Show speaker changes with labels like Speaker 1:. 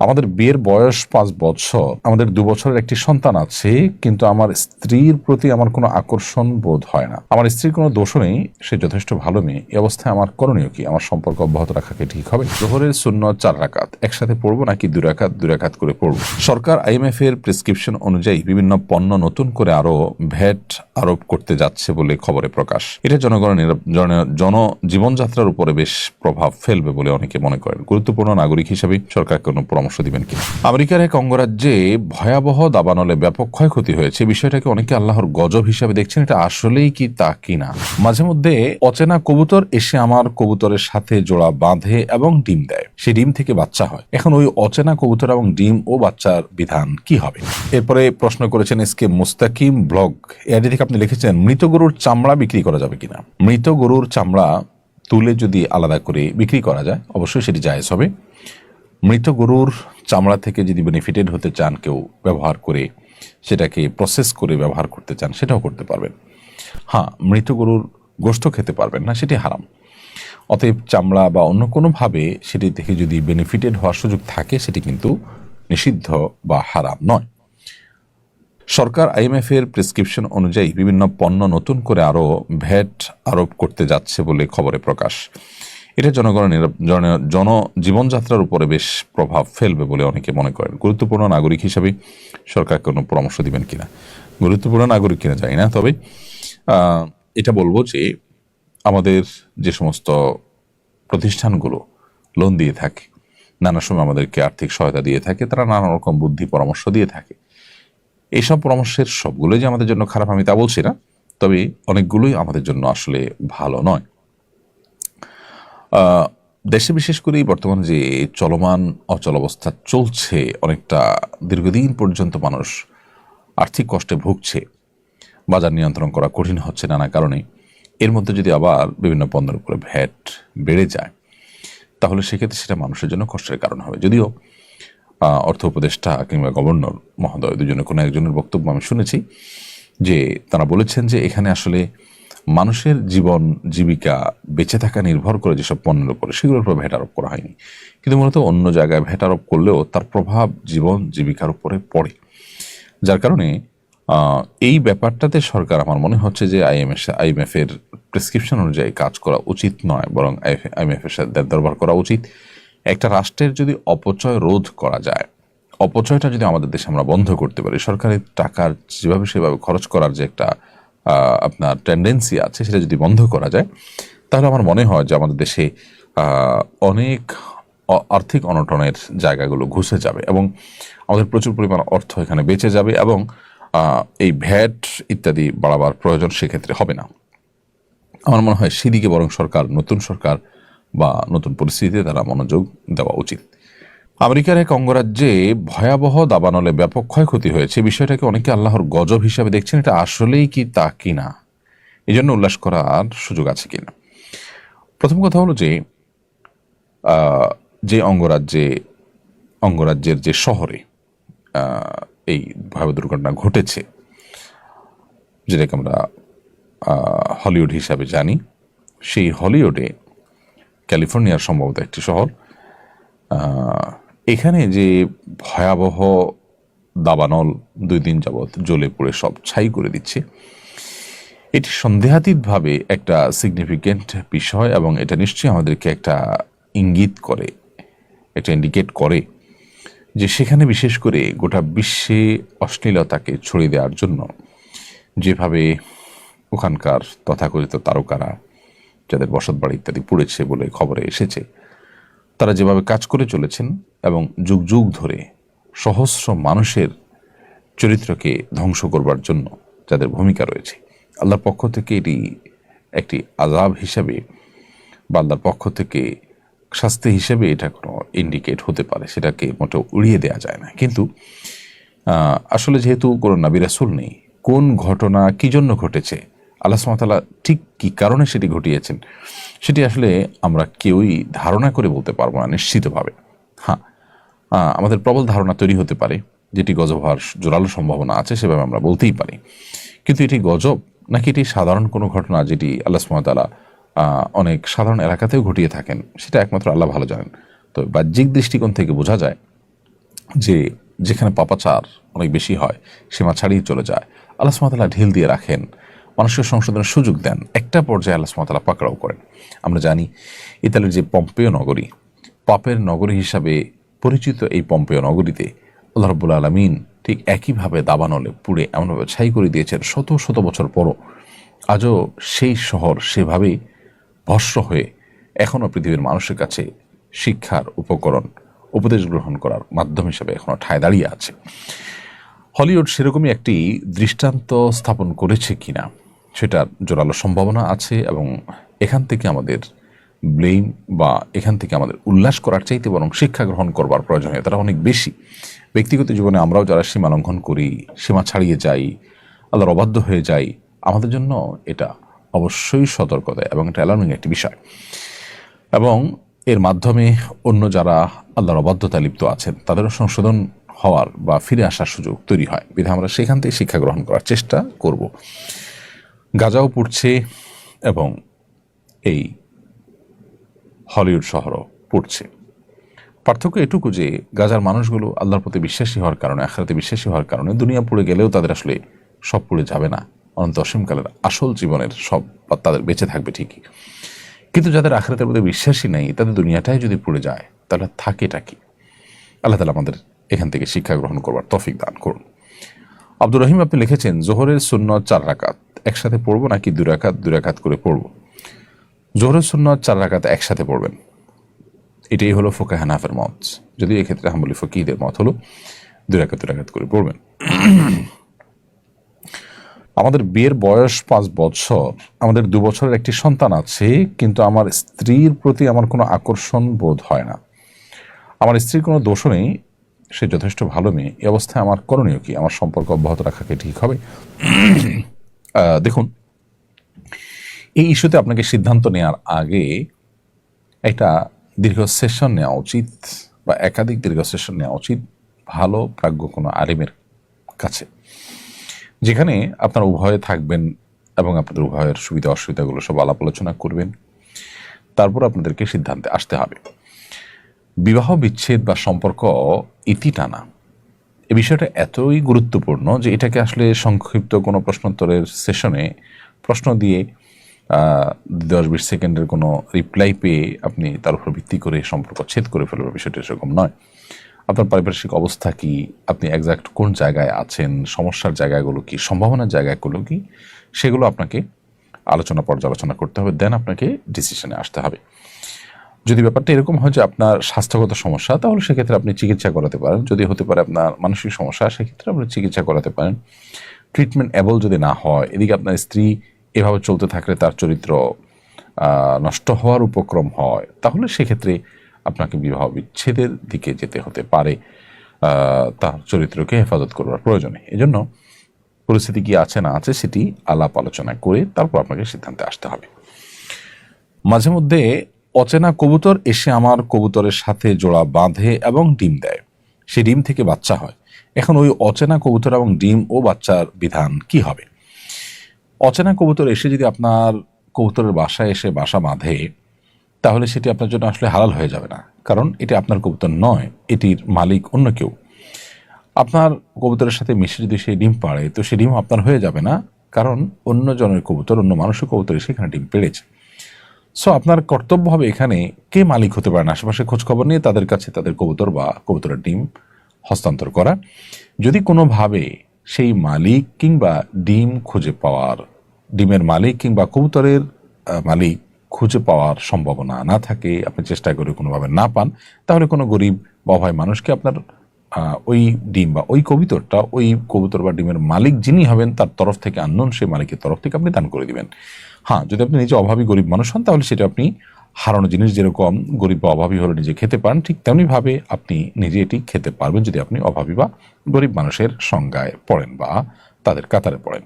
Speaker 1: আমাদের বিয়ের বয়স 5 বছর, আমাদের 2 বছরের একটি সন্তান আছে, কিন্তু আমার স্ত্রীর প্রতি আমার কোনো আকর্ষণ বোধ হয় না। আমার স্ত্রীর কোনো দোষও নেই, সে যথেষ্ট ভালো মেয়ে। এই অবস্থায় আমার করণীয় কি? আমার সম্পর্ক অব্যাহত রাখা কি ঠিক হবে? জোহরের সুন্নত 4 রাকাত একসাথে পড়বো নাকি 2 রাকাত 2 রাকাত করে পড়বো? সরকার IMF এর প্রেসক্রিপশন অনুযায়ী বিভিন্ন পণ্য নতুন করে আরো ভ্যাট আরোপ করতে যাচ্ছে বলে খবরে প্রকাশ। এটা জনগণের জীবনযাত্রার উপরে বেশ প্রভাব ফেলবে বলে অনেকে মনে করেন। গুরুত্বপূর্ণ নাগরিক হিসেবে সরকার কোনো পরামর্শ দিবেন কি? আমেরিকার এক অঙ্গরাজ্যে ভয়াবহ দাবানলে ব্যাপক ক্ষয়ক্ষতি হয়েছে। বিষয়টাকে অনেকে আল্লাহর গজব হিসাবে দেখছেন। এটা আসলেই কি তা কিনা? মাঝে মধ্যে অচেনা কবুতর এসে আমার কবুতরের সাথে জোড়া বাঁধে এবং ডিম দেয়। সেই ডিম থেকে বাচ্চা হয়। এখন ওই অচেনা কবুতর এবং ডিম ও বাচ্চার বিধান কি হবে? এরপরে প্রশ্ন করেছেন এসকে মুস্তাকিম ব্লগ। এআইডি থেকে আপনি লিখেছেন, মৃত গরুর চামড়া বিক্রি করা যাবে কিনা? মৃত গরুর চামড়া তুলে যদি আলাদা করে বিক্রি করা যায়, অবশ্যই সেটি জায়েজ হবে। মৃত গরুর চামড়া থেকে যদি বেনিফিটেড হতে চান, কেউ ব্যবহার করে সেটাকে প্রসেস করে ব্যবহার করতে চান, সেটাও করতে পারবেন। হ্যাঁ, মৃত গরুর গোশত খেতে পারবেন না, সেটি হারাম। অতএব চামড়া বা অন্য কোনোভাবে সেটি থেকে যদি বেনিফিটেড হওয়ার সুযোগ থাকে, সেটি কিন্তু নিষিদ্ধ বা হারাম নয়। সরকার IMF এর প্রেসক্রিপশন অনুযায়ী বিভিন্ন পণ্য নতুন করে আরো ভ্যাট আরোপ করতে যাচ্ছে বলে খবরে প্রকাশ। এটা জনগণের জীবনযাত্রার উপরে বেশ প্রভাব ফেলবে বলে অনেকে মনে করেন। গুরুত্বপূর্ণ নাগরিক হিসেবে সরকার কোনো পরামর্শ দিবেন কিনা? গুরুত্বপূর্ণ নাগরিক কিনা জানি না, তবে এটা বলবো যে আমাদের যে সমস্ত প্রতিষ্ঠানগুলো লোন দিয়ে থাকে, নানা সময় আমাদেরকে আর্থিক সহায়তা দিয়ে থাকে, তারা নানা রকম বুদ্ধি পরামর্শ দিয়ে থাকে। এইসব পরামর্শের সবগুলোই যে আমাদের জন্য খারাপ আমি তা বলছি না, তবে অনেকগুলোই আমাদের জন্য আসলে ভালো নয়। দেশে বিশেষ করে বর্তমানে যে চলমান অচল অবস্থা চলছে, অনেকটা দীর্ঘদিন পর্যন্ত মানুষ আর্থিক কষ্টে ভুগছে, বাজার নিয়ন্ত্রণ করা কঠিন হচ্ছে নানা কারণে। এর মধ্যে যদি আবার বিভিন্ন পণ্যের উপরে ভ্যাট বেড়ে যায়, তাহলে সেক্ষেত্রে সেটা মানুষের জন্য কষ্টের কারণ হবে। যদিও অর্থ উপদেষ্টা কিংবা গভর্নর মহোদয় দুজনে কোনো একজনের বক্তব্য আমি শুনেছি যে তারা বলেছেন যে এখানে আসলে মানুষের জীবন জীবিকা বেঁচে থাকা নির্ভর করে যেসব পণ্যের উপরে, সেগুলোর উপর ভ্যাট আরোপ করা হয়নি, কিন্তু মূলত অন্য জায়গায় ভ্যাট আরোপ করলেও তার প্রভাব জীবন জীবিকার উপরে পড়ে। যার কারণে এই ব্যাপারটাতে সরকার, আমার মনে হচ্ছে যে IMF এর প্রেসক্রিপশন অনুযায়ী কাজ করা উচিত নয়, বরং IMF এর সাথে দরবার করা উচিত। একটা রাষ্ট্রের যদি অপচয় রোধ করা যায়, অপচয়টা যদি আমাদের দেশে আমরা বন্ধ করতে পারি, সরকারের টাকার যেভাবে সেভাবে খরচ করার যে একটা আপনার টেন্ডেন্সি আছে, সেটা যদি বন্ধ করা যায়, তাহলে আমার মনে হয় যে আমাদের দেশে অনেক আর্থিক অনটনের জায়গাগুলো ঘুষে যাবে এবং আমাদের প্রচুর পরিমাণ অর্থ এখানে বেঁচে যাবে এবং এই ভ্যাট ইত্যাদি বাড়াবার প্রয়োজন সেক্ষেত্রে হবে না। আমার মনে হয় সেদিকে বরং নতুন সরকার বা নতুন পরিস্থিতিতে তারা মনোযোগ দেওয়া উচিত। আমেরিকার এক অঙ্গরাজ্যে ভয়াবহ দাবানলে ব্যাপক ক্ষয়ক্ষতি হয়েছে। বিষয়টাকে অনেকে আল্লাহর গজব হিসাবে দেখছেন। এটা আসলেই কি তা কিনা, এই জন্য উল্লাস করার সুযোগ আছে কিনা? প্রথম কথা হলো যে অঙ্গরাজ্যের যে শহরে এই ভয়াবহ দুর্ঘটনা ঘটেছে, যেটাকে আমরা হলিউড হিসাবে জানি, সেই হলিউডে, ক্যালিফোর্নিয়ার সম্ভবত একটি শহর, এখানে যে ভয়াবহ দাবানল 2 দিন যাবৎ জ্বলে পড়ে সব ছাই করে দিচ্ছে, এটি সন্দেহাতীতভাবে একটা সিগনিফিকেন্ট বিষয় এবং এটা নিশ্চয়ই আমাদেরকে একটা ইঙ্গিত করে, একটা ইন্ডিকেট করে যে সেখানে বিশেষ করে গোটা বিশ্বে অশ্লীলতাকে ছড়িয়ে দেওয়ার জন্য যেভাবে ওখানকার তথাকথিত তারকারা, যাদের বসতবাড়ি ইত্যাদি পুড়েছে বলে খবরে এসেছে, তারা যেভাবে কাজ করে চলেছেন এবং যুগ যুগ ধরে সহস্র মানুষের চরিত্রকে ধ্বংস করবার জন্য যাদের ভূমিকা রয়েছে, আল্লাহর পক্ষ থেকে এটি একটি আযাব হিসাবে বা আল্লাহর পক্ষ থেকে শাস্তি হিসেবে এটা কোনো ইন্ডিকেট হতে পারে, সেটাকে মোটেও উড়িয়ে দেওয়া যায় না। কিন্তু আসলে যেহেতু কোনো নবী রাসূল নেই, কোন ঘটনা কী জন্য ঘটেছে, আল্লাহ সুবহানাহু ওয়া তাআলা ঠিক কী কারণে সেটি ঘটিয়েছেন, সেটি আসলে আমরা কেউই ধারণা করে বলতে পারবো না নিশ্চিতভাবে। হ্যাঁ, আমাদের প্রবল ধারণা তৈরি হতে পারে, যেটি গজব হওয়ার জোরালো সম্ভাবনা আছে, সেভাবে আমরা বলতেই পারি। কিন্তু এটি গজব নাকি এটি সাধারণ কোনো ঘটনা যেটি আল্লাহ সুবহানাহু ওয়া তাআলা অনেক সাধারণ এলাকাতেও ঘটিয়ে থাকেন, সেটা একমাত্র আল্লাহ ভালো জানেন। তো বাহ্যিক দৃষ্টিকোণ থেকে বোঝা যায় যে যেখানে পাপাচার অনেক বেশি হয়, সীমা ছাড়িয়ে চলে যায়, আল্লাহ সুবহানাহু ওয়া তাআলা ঢিল দিয়ে রাখেন, মানুষের সংশোধনের সুযোগ দেন, একটা পর্যায়ে আল্লাহ সুবহানাহু ওয়া তাআলা পাকড়াও করেন। আমরা জানি ইতালির যে পম্পেয় নগরী, পাপের নগরী হিসাবে পরিচিত এই পম্পেয় নগরীতে আল্লাহ রাব্বুল আলামিন ঠিক একইভাবে দাবানলে পুড়ে এমনভাবে ছাই করে দিয়েছেন শত শত বছর পরও আজও সেই শহর সেভাবেই ভস্ম হয়ে এখনও পৃথিবীর মানুষের কাছে শিক্ষার উপকরণ, উপদেশ গ্রহণ করার মাধ্যম হিসেবে এখনও ঠায় দাঁড়িয়ে আছে। হলিউড সেরকমই একটি দৃষ্টান্ত স্থাপন করেছে কিনা সেটার জোরালো সম্ভাবনা আছে, এবং এখান থেকে আমাদের ব্লেম বা এখান থেকে আমাদের উল্লাস করার চাইতে বরং শিক্ষা গ্রহণ করবার প্রয়োজনীয়তাটা অনেক বেশি। ব্যক্তিগত জীবনে আমরাও যারা সীমা লঙ্ঘন করি, সীমা ছাড়িয়ে যাই, আল্লাহর অবাধ্য হয়ে যাই, আমাদের জন্য এটা অবশ্যই সতর্কতা এবং এটা অ্যালার্মিং একটি বিষয়, এবং এর মাধ্যমে অন্য যারা আল্লাহর অবাধ্যতা লিপ্ত আছেন তাদেরও সংশোধন হওয়ার বা ফিরে আসার সুযোগ তৈরি হয়। বিধায় আমরা সেখান থেকে শিক্ষা গ্রহণ করার চেষ্টা করব। গাজাও পড়ছে এবং এই হলিউড শহরও পড়ছে। পার্থক্য এটুকু যে গাজার মানুষগুলো আল্লাহর প্রতি বিশ্বাসী হওয়ার কারণে, আখিরাতে বিশ্বাসী হওয়ার কারণে দুনিয়া পুড়ে গেলেও তাদের আসলে সব পুড়ে যাবে না, অনন্ত অসীমকালের আসল জীবনের সব তাদের বেঁচে থাকবে ঠিকই। কিন্তু যাদের আখিরাতের প্রতি বিশ্বাসী নেই, তাদের দুনিয়াটাই যদি পুড়ে যায় তাহলে থাকেটা কি? আল্লাহ তাআলা আমাদের এখান থেকে শিক্ষা গ্রহণ করবার তৌফিক দান করুন। আব্দুর রহিম আপনি লিখেছেন, জোহরের সুন্নত 4 রাকাত একসাথে পড়বো নাকি 2 রাকাত 2 রাকাত করে পড়বো? জোহরের সুন্নত 4 রাকাত একসাথে পড়বেন, এটাই হলো ফোকাহে হানাফের মত। যদিও এক্ষেত্রে হাম্বলি ফকিহদের মত হলো 2 রাকাত 2 রাকাত করে পড়বেন। আমাদের বিয়ের বয়স 5 বছর, আমাদের 2 বছরের একটি সন্তান আছে, কিন্তু আমার স্ত্রীর প্রতি আমার কোনো আকর্ষণ বোধ হয় না। আমার স্ত্রীর কোনো দোষও নেই, সে যথেষ্ট ভালো মেয়ে। এই অবস্থায় আমার করণীয় কি? আমার সম্পর্ক অব্যাহত রাখা কি ঠিক হবে? দেখুন, এই ইস্যুতে আপনাকে সিদ্ধান্ত নেওয়ার আগে একটা দীর্ঘ সেশন নেওয়া উচিত, বা একাধিক দীর্ঘ সেশন নেওয়া উচিত ভালো প্রাজ্ঞ কোনো আলিমের কাছে, যেখানে আপনারা উভয়ে থাকবেন এবং আপনাদের উভয়ের সুবিধা অসুবিধাগুলো সব আলাপ আলোচনা করবেন। তারপর আপনাদেরকে সিদ্ধান্তে আসতে হবে। বিবাহ বিচ্ছেদ বা সম্পর্ক ইতি টানা এই বিষয়টা এতই গুরুত্বপূর্ণ যে এটাকে আসলে সংক্ষিপ্ত কোনো প্রশ্নোত্তরের সেশনে প্রশ্ন দিয়ে 10-20 সেকেন্ডের কোনো রিপ্লাই পেয়ে আপনি তার উপর ভিত্তি করে সম্পর্ক ছেদ করে ফেলবেন, বিষয়টা সেরকম নয়। আপনার পারিপার্শ্বিক অবস্থা কি, আপনি একজ্যাক্ট কোন জায়গায় আছেন, সমস্যার জায়গাগুলো কি, সম্ভাবনার জায়গাগুলো কি, সেগুলো আপনাকে আলোচনা পর্যালোচনা করতে হবে, দেন আপনাকে ডিসিশনে আসতে হবে। যদি ব্যাপারটা এরকম হয় যে আপনার স্বাস্থ্যগত সমস্যা, তাহলে সেক্ষেত্রে আপনি চিকিৎসা করাতে পারেন। যদি হতে পারে আপনার মানসিক সমস্যা, সেক্ষেত্রে আপনি চিকিৎসা করাতে পারেন। ট্রিটমেন্ট অ্যাবল যদি না হয়, এদিকে আপনার স্ত্রী এভাবে চলতে থাকলে তার চরিত্র নষ্ট হওয়ার উপক্রম হয়, তাহলে সেক্ষেত্রে আপনাকে বিবাহ বিচ্ছেদের দিকে যেতে হতে পারে। তার চরিত্রকে হেফাজত করবার প্রয়োজনে এজন্য পরিস্থিতি কি আছে না আছে সেটি আলাপ আলোচনা করে তারপর আপনাকে সিদ্ধান্তে আসতে হবে। মাঝে মধ্যে অচেনা কবুতর এসে আমার কবুতরের সাথে জোড়া বাঁধে এবং ডিম দেয়, সেই ডিম থেকে বাচ্চা হয়। এখন ওই অচেনা কবুতর এবং ডিম ও বাচ্চার বিধান কি হবে? অচেনা কবুতর এসে যদি আপনার কবুতরের বাসায় এসে বাসা বাঁধে, তাহলে সেটি আপনার জন্য আসলে হালাল হয়ে যাবে না, কারণ এটি আপনার কবুতর নয়, এটির মালিক অন্য কেউ। আপনার কবুতরের সাথে মিশে যদি সেই ডিম পাড়ে, তো সেই ডিম আপনার হয়ে যাবে না, কারণ অন্য জনের কবুতর, অন্য মানুষের কবুতর এসে এখানে ডিম পেড়েছে। সো আপনার কর্তব্য হবে এখানে কে মালিক হতে পারেন আশেপাশে খোঁজ খবর নিয়ে তাদের কাছে তাদের কবুতর বা কবুতরের ডিম হস্তান্তর করা। যদি কোনোভাবে সেই মালিক কিংবা ডিম খুঁজে পাওয়ার, ডিমের মালিক কিংবা কবুতরের মালিক খুঁজে পাওয়ার সম্ভাবনা না থাকে, আপনি চেষ্টা করে কোনোভাবে না পান, তাহলে কোনো গরিব বা অভাবী মানুষকে আপনার ওই ডিম বা ওই কবুতরটা, ওই কবুতর বা ডিমের মালিক যিনি হবেন তার তরফ থেকে, আননোন সেই মালিকের তরফ থেকে আপনি দান করে দিবেন। হ্যাঁ, যদি আপনি নিজে অভাবী গরিব মানুষ হন, তাহলে সেটা আপনি হারানো জিনিস যেরকম গরিব বা অভাবী হলে নিজে খেতে পারেন, ঠিক তেমনিভাবে আপনি নিজে এটি খেতে পারবেন যদি আপনি অভাবী বা গরিব মানুষের সংজ্ঞায় পড়েন বা তাদের কাতারে পড়েন।